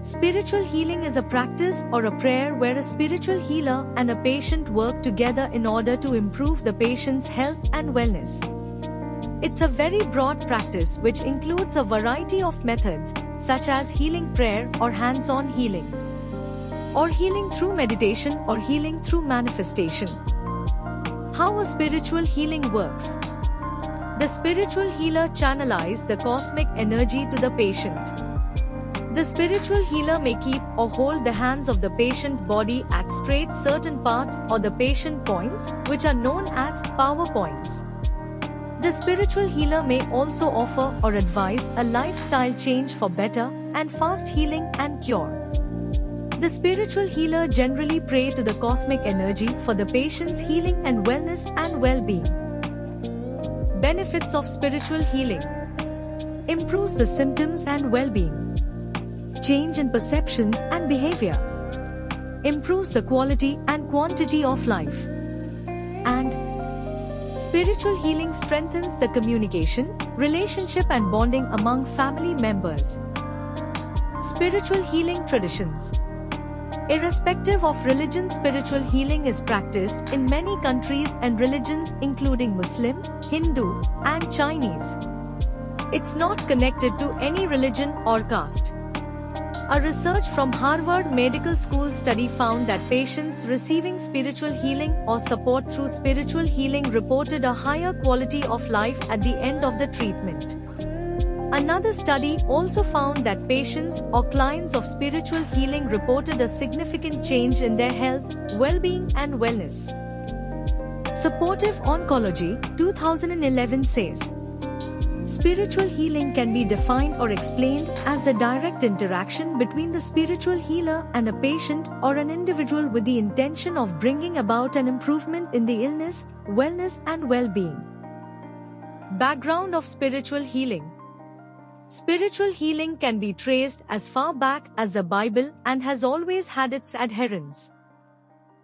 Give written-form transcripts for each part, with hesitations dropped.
Spiritual healing is a practice or a prayer where a spiritual healer and a patient work together in order to improve the patient's health and wellness. It's a very broad practice which includes a variety of methods, such as healing prayer or hands-on healing, or healing through meditation or healing through manifestation. How a spiritual healing works. The spiritual healer channelizes the cosmic energy to the patient. The spiritual healer may keep or hold the hands of the patient body at straight certain parts or the patient points, which are known as power points. The spiritual healer may also offer or advise a lifestyle change for better and fast healing and cure. The spiritual healer generally pray to the cosmic energy for the patient's healing and wellness and well-being. Benefits of spiritual healing. Improves the symptoms and well-being. Change in perceptions and behavior. Improves the quality and quantity of life. And spiritual healing strengthens the communication, relationship and bonding among family members. Spiritual healing traditions. Irrespective of religion, spiritual healing is practiced in many countries and religions including Muslim, Hindu, and Chinese. It's not connected to any religion or caste. A research from Harvard Medical School study found that patients receiving spiritual healing or support through spiritual healing reported a higher quality of life at the end of the treatment. Another study also found that patients or clients of spiritual healing reported a significant change in their health, well-being and wellness. Supportive Oncology, 2011 says, spiritual healing can be defined or explained as the direct interaction between the spiritual healer and a patient or an individual with the intention of bringing about an improvement in the illness, wellness and well-being. Background of spiritual healing. Spiritual healing can be traced as far back as the Bible and has always had its adherents.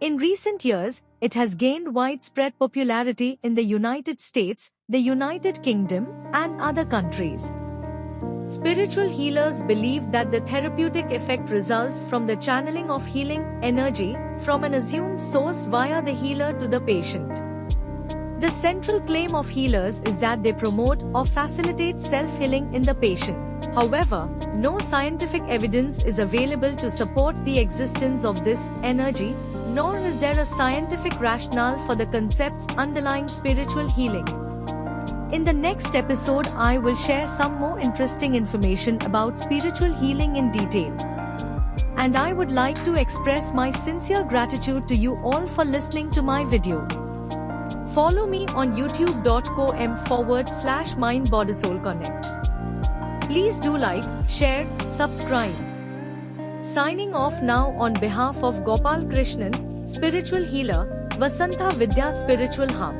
In recent years, it has gained widespread popularity in the United States, the United Kingdom, and other countries. Spiritual healers believe that the therapeutic effect results from the channeling of healing energy from an assumed source via the healer to the patient. The central claim of healers is that they promote or facilitate self-healing in the patient. However, no scientific evidence is available to support the existence of this energy, nor is there a scientific rationale for the concepts underlying spiritual healing. In the next episode, I will share some more interesting information about spiritual healing in detail. And I would like to express my sincere gratitude to you all for listening to my video. Follow me on youtube.com/mindbodysoulconnect. Please do like, share, subscribe. Signing off now on behalf of Gopal Krishnan, Spiritual Healer, Vasantha Vidya Spiritual Hub.